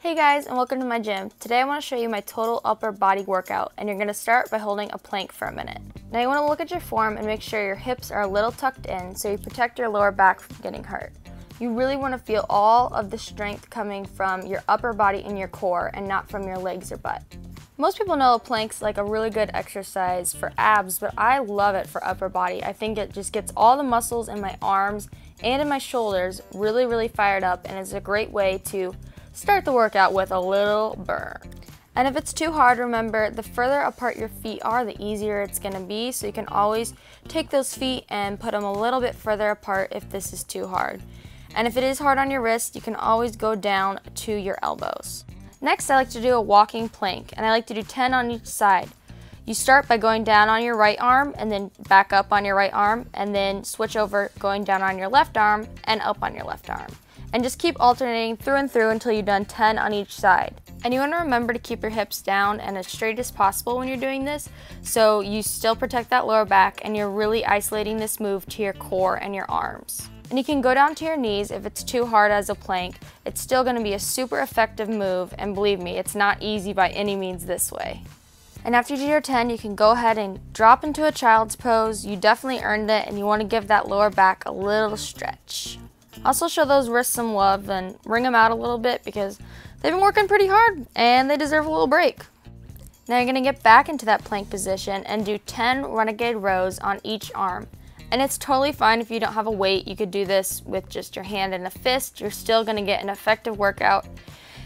Hey guys, and welcome to my gym. Today I want to show you my total upper body workout, and you're going to start by holding a plank for a minute. Now you want to look at your form and make sure your hips are a little tucked in so you protect your lower back from getting hurt. You really want to feel all of the strength coming from your upper body and your core and not from your legs or butt. Most people know a plank's like a really good exercise for abs, but I love it for upper body. I think it just gets all the muscles in my arms and in my shoulders really fired up, and it's a great way to start the workout with a little burn. And if it's too hard, remember, the further apart your feet are, the easier it's going to be, so you can always take those feet and put them a little bit further apart if this is too hard. And if it is hard on your wrist, you can always go down to your elbows. Next, I like to do a walking plank, and I like to do 10 on each side. You start by going down on your right arm and then back up on your right arm, and then switch over going down on your left arm and up on your left arm. And just keep alternating through and through until you've done 10 on each side. And you want to remember to keep your hips down and as straight as possible when you're doing this, so you still protect that lower back and you're really isolating this move to your core and your arms. And you can go down to your knees if it's too hard as a plank. It's still going to be a super effective move, and believe me, it's not easy by any means this way. And after you do your 10, you can go ahead and drop into a child's pose. You definitely earned it, and you want to give that lower back a little stretch. Also show those wrists some love and wring them out a little bit because they've been working pretty hard and they deserve a little break. Now you're going to get back into that plank position and do 10 renegade rows on each arm. And it's totally fine if you don't have a weight. You could do this with just your hand and a fist. You're still going to get an effective workout.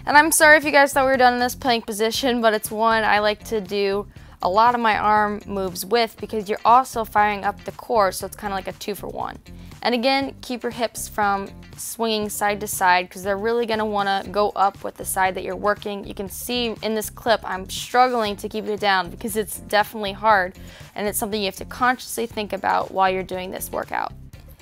And I'm sorry if you guys thought we were done in this plank position, but it's one I like to do a lot of my arm moves with because you're also firing up the core, so it's kind of like a 2-for-1. And again, keep your hips from swinging side to side because they're really going to want to go up with the side that you're working. You can see in this clip I'm struggling to keep it down because it's definitely hard, and it's something you have to consciously think about while you're doing this workout.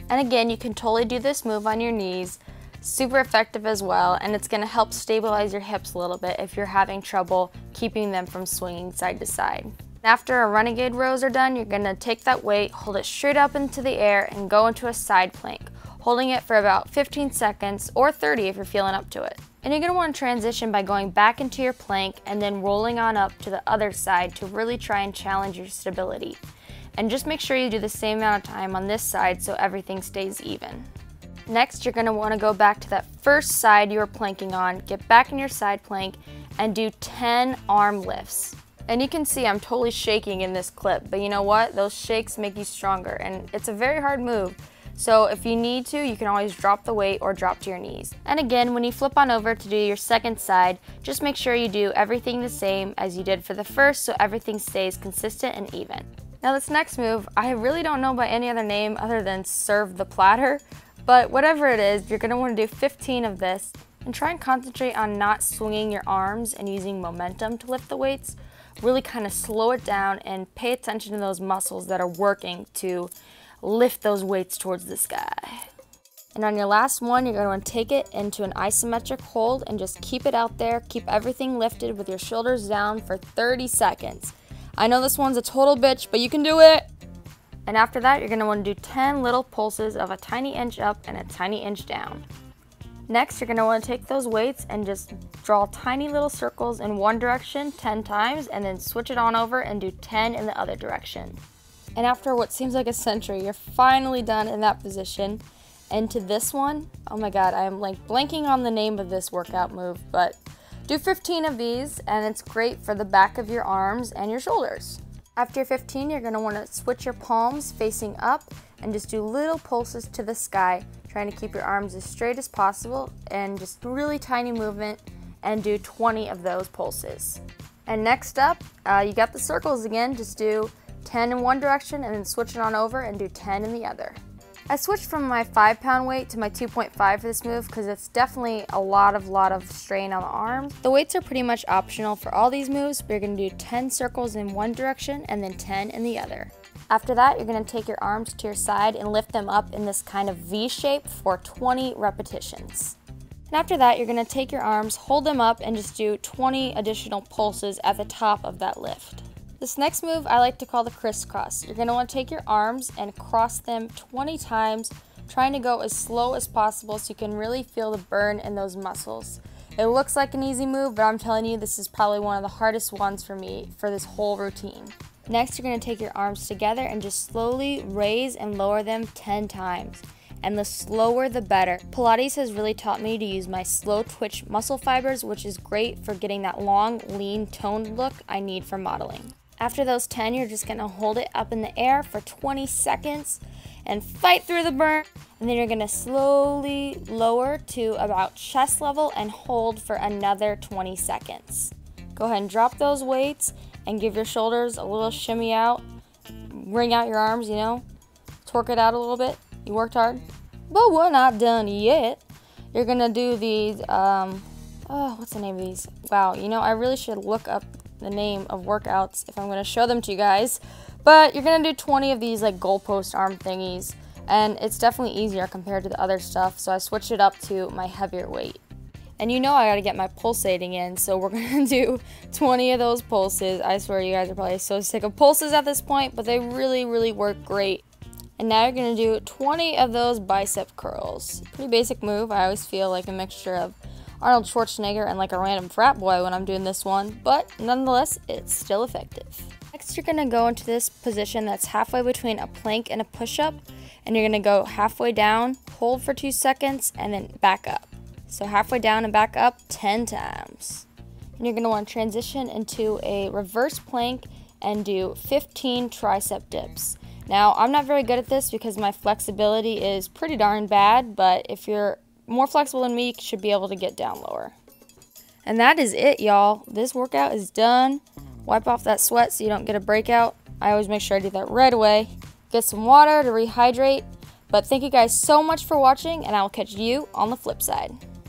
And again, you can totally do this move on your knees. Super effective as well, and it's going to help stabilize your hips a little bit if you're having trouble keeping them from swinging side to side. After our renegade rows are done, you're going to take that weight, hold it straight up into the air, and go into a side plank, holding it for about 15 seconds or 30 if you're feeling up to it. And you're going to want to transition by going back into your plank and then rolling on up to the other side to really try and challenge your stability. And just make sure you do the same amount of time on this side so everything stays even. Next, you're going to want to go back to that first side you were planking on, get back in your side plank, and do 10 arm lifts. And you can see I'm totally shaking in this clip, but you know what? Those shakes make you stronger, and it's a very hard move. So if you need to, you can always drop the weight or drop to your knees. And again, when you flip on over to do your second side, just make sure you do everything the same as you did for the first so everything stays consistent and even. Now this next move, I really don't know by any other name other than serve the platter, but whatever it is, you're going to want to do 15 of this and try and concentrate on not swinging your arms and using momentum to lift the weights. Really kind of slow it down and pay attention to those muscles that are working to lift those weights towards the sky. And on your last one, you're going to want to take it into an isometric hold and just keep it out there. Keep everything lifted with your shoulders down for 30 seconds. I know this one's a total bitch, but you can do it. And after that, you're going to want to do 10 little pulses of a tiny inch up and a tiny inch down. Next, you're going to want to take those weights and just draw tiny little circles in one direction 10 times and then switch it on over and do 10 in the other direction. And after what seems like a century, you're finally done in that position. And to this one, oh my god, I am like blanking on the name of this workout move, but do 15 of these and it's great for the back of your arms and your shoulders. After your 15, you're going to want to switch your palms facing up and just do little pulses to the sky, trying to keep your arms as straight as possible and just really tiny movement, and do 20 of those pulses. And next up, you got the circles again. Just do 10 in one direction and then switch it on over and do 10 in the other. I switched from my 5-pound weight to my 2.5 for this move because it's definitely a lot of strain on the arms. The weights are pretty much optional for all these moves, but you're going to do 10 circles in one direction and then 10 in the other. After that, you're going to take your arms to your side and lift them up in this kind of V shape for 20 repetitions. And after that, you're going to take your arms, hold them up, and just do 20 additional pulses at the top of that lift. This next move I like to call the crisscross. You're going to want to take your arms and cross them 20 times, trying to go as slow as possible so you can really feel the burn in those muscles. It looks like an easy move, but I'm telling you, this is probably one of the hardest ones for me for this whole routine. Next, you're going to take your arms together and just slowly raise and lower them 10 times. And the slower the better. Pilates has really taught me to use my slow twitch muscle fibers, which is great for getting that long, lean, toned look I need for modeling. After those 10, you're just going to hold it up in the air for 20 seconds and fight through the burn. And then you're going to slowly lower to about chest level and hold for another 20 seconds. Go ahead and drop those weights and give your shoulders a little shimmy out. Wring out your arms, torque it out a little bit. You worked hard, but we're not done yet. You're gonna do these, what's the name of these? Wow, I really should look up the name of workouts if I'm gonna show them to you guys. But you're gonna do 20 of these like goalpost arm thingies, and it's definitely easier compared to the other stuff, so I switched it up to my heavier weight. And I gotta get my pulsating in, so we're gonna do 20 of those pulses. I swear you guys are probably so sick of pulses at this point, but they really, really work great. And now you're going to do 20 of those bicep curls. Pretty basic move. I always feel like a mixture of Arnold Schwarzenegger and like a random frat boy when I'm doing this one, but nonetheless, it's still effective. Next, you're going to go into this position that's halfway between a plank and a push-up, and you're going to go halfway down, hold for 2 seconds, and then back up. So halfway down and back up 10 times. And you're going to want to transition into a reverse plank and do 15 tricep dips. Now, I'm not very good at this because my flexibility is pretty darn bad, but if you're more flexible than me, you should be able to get down lower. And that is it, y'all. This workout is done. Wipe off that sweat so you don't get a breakout. I always make sure I do that right away. Get some water to rehydrate. But thank you guys so much for watching, and I will catch you on the flip side.